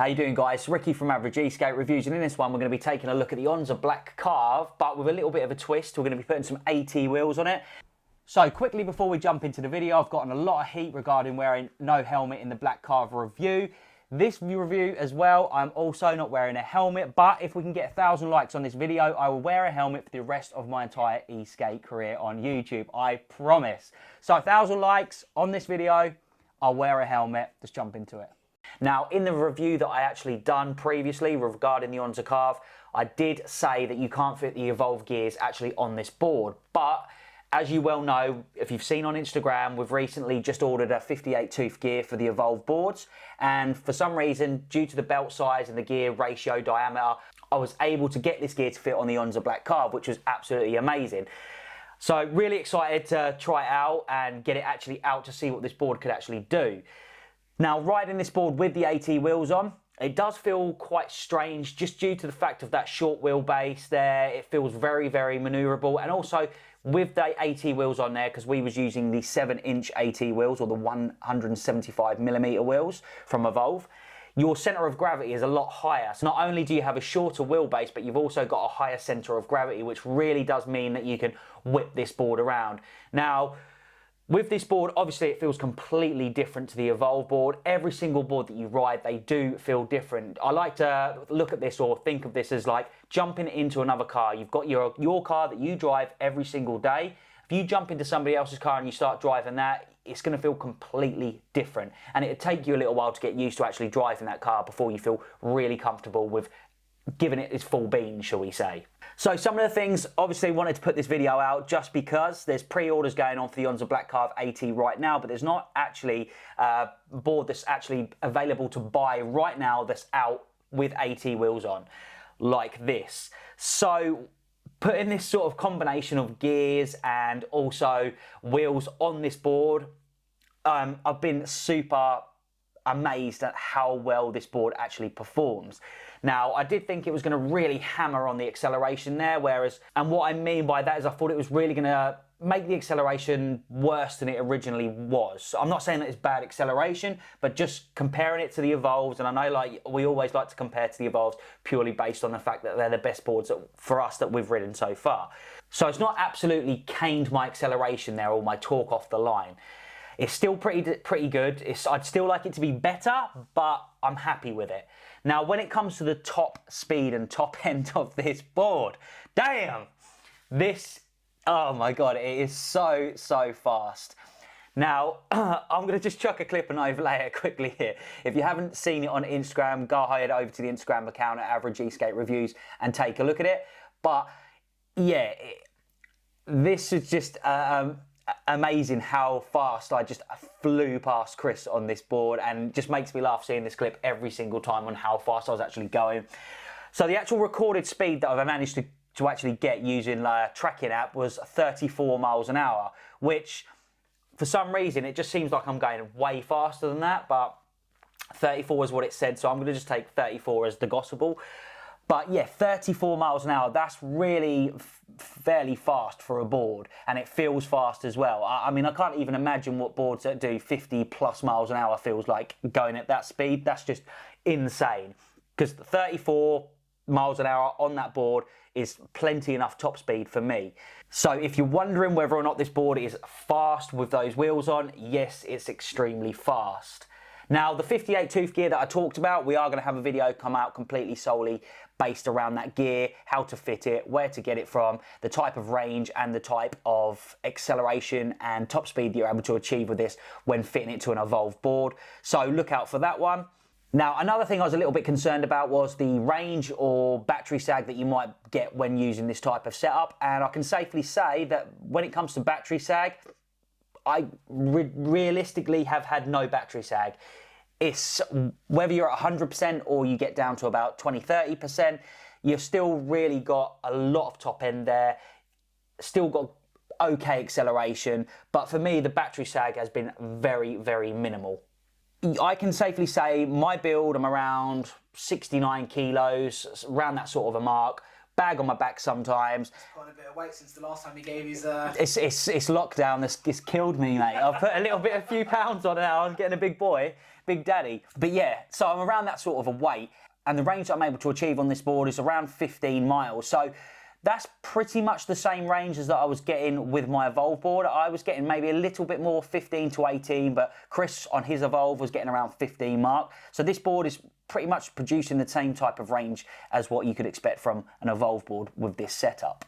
How you doing, guys? Ricky from Average Eskate Reviews, and in this one we're going to be taking a look at the Onsra Black Carve, but with a little bit of a twist. We're going to be putting some AT wheels on it. So quickly before we jump into the video, I've gotten a lot of heat regarding wearing no helmet in the Black Carve review. This review as well, I'm also not wearing a helmet, but if we can get 1,000 likes on this video, I will wear a helmet for the rest of my entire e-skate career on YouTube, I promise. So 1,000 likes on this video, I'll wear a helmet. Let's jump into it. Now, in the review that I actually done previously regarding the Onsra Carve, I did say that you can't fit the Evolve gears actually on this board, but as you well know, if you've seen on Instagram, we've recently just ordered a 58 tooth gear for the Evolve boards, and for some reason, due to the belt size and the gear ratio diameter, I was able to get this gear to fit on the Onsra Black Carve, which was absolutely amazing. So really excited to try it out and get it actually out to see what this board could actually do. Now, riding this board with the AT wheels on, it does feel quite strange just due to the fact of that short wheelbase there. It feels very, very manoeuvrable, and also with the AT wheels on there, because we was using the 7-inch AT wheels or the 175mm wheels from Evolve, your centre of gravity is a lot higher. So not only do you have a shorter wheelbase, but you've also got a higher centre of gravity, which really does mean that you can whip this board around. Now, with this board, obviously it feels completely different to the Evolve board. Every single board that you ride, they do feel different. I like to look at this or think of this as like jumping into another car. You've got your car that you drive every single day. If you jump into somebody else's car and you start driving that, it's going to feel completely different. And it'll take you a little while to get used to actually driving that car before you feel really comfortable with giving it its full bean, shall we say. So some of the things, obviously wanted to put this video out just because there's pre-orders going on for the Onsra Black Carve AT right now, but there's not actually a board that's actually available to buy right now that's out with AT wheels on, like this. So putting this sort of combination of gears and also wheels on this board, I've been super amazed at how well this board actually performs. Now, I did think it was going to really hammer on the acceleration there, and what I mean by that is I thought it was really going to make the acceleration worse than it originally was. So I'm not saying that it's bad acceleration, but just comparing it to the Evolves, and I know like we always like to compare to the Evolves purely based on the fact that they're the best boards for us that we've ridden so far. So it's not absolutely caned my acceleration there or my torque off the line. It's still pretty good. I'd still like it to be better, but I'm happy with it. Now, when it comes to the top speed and top end of this board, damn, oh my God, it is so, so fast. Now, I'm going to just chuck a clip and overlay it quickly here. If you haven't seen it on Instagram, go ahead over to the Instagram account at Average Eskate Reviews and take a look at it. But yeah, this is just amazing how fast I just flew past Chris on this board, and just makes me laugh seeing this clip every single time on how fast I was actually going. So the actual recorded speed that I've managed to actually get using a tracking app was 34 miles an hour, which for some reason it just seems like I'm going way faster than that, but 34 is what it said, so I'm going to just take 34 as the gospel. But yeah, 34 miles an hour, that's really fairly fast for a board, and it feels fast as well. I mean, I can't even imagine what boards that do 50 plus miles an hour feels like going at that speed. That's just insane, because 34 miles an hour on that board is plenty enough top speed for me. So if you're wondering whether or not this board is fast with those wheels on, yes, it's extremely fast. Now, the 58 tooth gear that I talked about, we are going to have a video come out completely solely based around that gear, how to fit it, where to get it from, the type of range and the type of acceleration and top speed that you're able to achieve with this when fitting it to an Evolve board. So look out for that one. Now, another thing I was a little bit concerned about was the range or battery sag that you might get when using this type of setup. And I can safely say that when it comes to battery sag, I realistically have had no battery sag. It's whether you're at 100% or you get down to about 20-30%, you've still really got a lot of top end there, still got okay acceleration, but for me the battery sag has been very, very minimal. I can safely say my build, I'm around 69 kilos, around that sort of a mark. bag on my back sometimes. It's got a bit of weight since the last time he gave his... It's lockdown, it's killed me, mate. I've put a few pounds on it now, I'm getting a big boy, big daddy. But yeah, so I'm around that sort of a weight, and the range that I'm able to achieve on this board is around 15 miles. So that's pretty much the same range as that I was getting with my Evolve board. I was getting maybe a little bit more, 15 to 18, but Chris on his Evolve was getting around 15 mark. So this board is pretty much producing the same type of range as what you could expect from an Evolve board with this setup.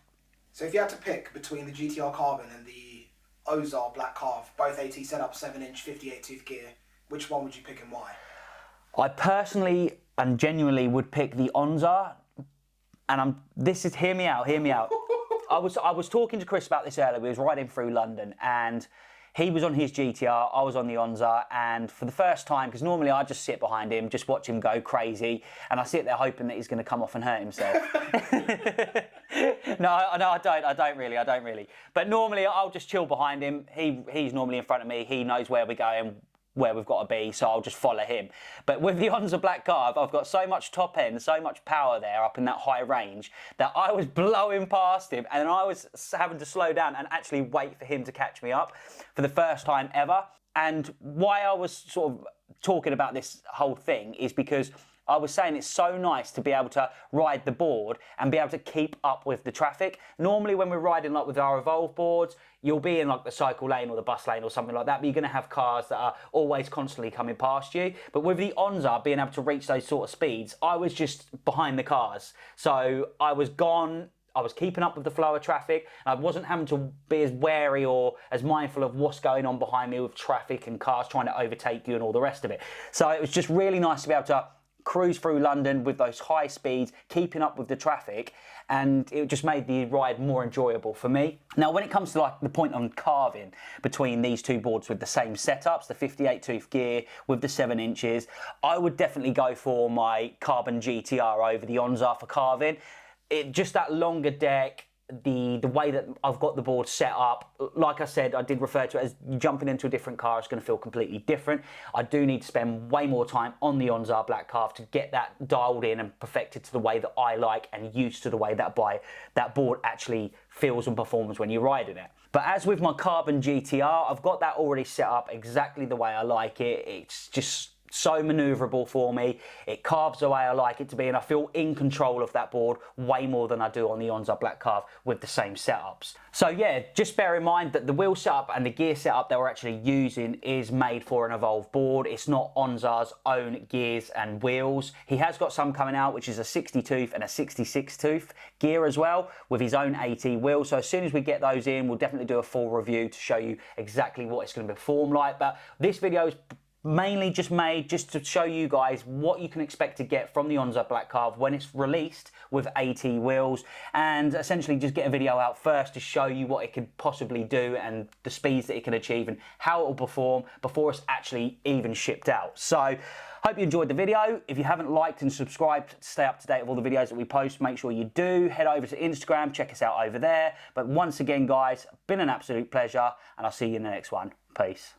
So if you had to pick between the GTR Carbon and the Onsra Black Carve, both AT setup, 7-inch, 58 tooth gear, which one would you pick and why? I personally and genuinely would pick the Onsra. And hear me out. I was talking to Chris about this earlier. We was riding through London and he was on his GTR, I was on the Onsra, and for the first time, because normally I just sit behind him, just watch him go crazy, and I sit there hoping that he's going to come off and hurt himself. No, I don't really. But normally I'll just chill behind him. He's normally in front of me. He knows where we're going, where we've got to be, so I'll just follow him. But with the Onsra Black Carve, I've got so much top end, so much power there up in that high range that I was blowing past him and I was having to slow down and actually wait for him to catch me up for the first time ever. And why I was sort of talking about this whole thing is because I was saying it's so nice to be able to ride the board and be able to keep up with the traffic. Normally when we're riding like with our Evolve boards, you'll be in like the cycle lane or the bus lane or something like that, but you're going to have cars that are always constantly coming past you. But with the Onsra being able to reach those sort of speeds, I was just behind the cars. So I was gone. I was keeping up with the flow of traffic, and I wasn't having to be as wary or as mindful of what's going on behind me with traffic and cars trying to overtake you and all the rest of it. So it was just really nice to be able to cruise through London with those high speeds, keeping up with the traffic, and it just made the ride more enjoyable for me. Now, when it comes to like the point on carving between these two boards with the same setups, the 58 tooth gear with the 7 inches, I would definitely go for my Carbon GTR over the Onsra for carving. Just that longer deck, the way that I've got the board set up, like I said, I did refer to it as jumping into a different car. It's going to feel completely different. I do need to spend way more time on the Onsra Black Carve to get that dialed in and perfected to the way that I like and used to the way that that board actually feels and performs when you're riding it. But as with my Carbon GTR, I've got that already set up exactly the way I like it. It's just so manoeuvrable for me. It carves the way I like it to be, and I feel in control of that board way more than I do on the Onsra Black Carve with the same setups. So yeah, just bear in mind that the wheel setup and the gear setup that we're actually using is made for an Evolve board. It's not Onsra's own gears and wheels. He has got some coming out, which is a 60 tooth and a 66 tooth gear as well, with his own AT wheel. So as soon as we get those in, we'll definitely do a full review to show you exactly what it's going to perform like. But this video is mainly just made just to show you guys what you can expect to get from the Onsra Black Carve when it's released with AT wheels, and essentially just get a video out first to show you what it could possibly do and the speeds that it can achieve and how it will perform before it's actually even shipped out. So hope you enjoyed the video. If you haven't liked and subscribed to stay up to date with all the videos that we post, make sure you do. Head over to Instagram, check us out over there. But once again guys, been an absolute pleasure, and I'll see you in the next one. Peace.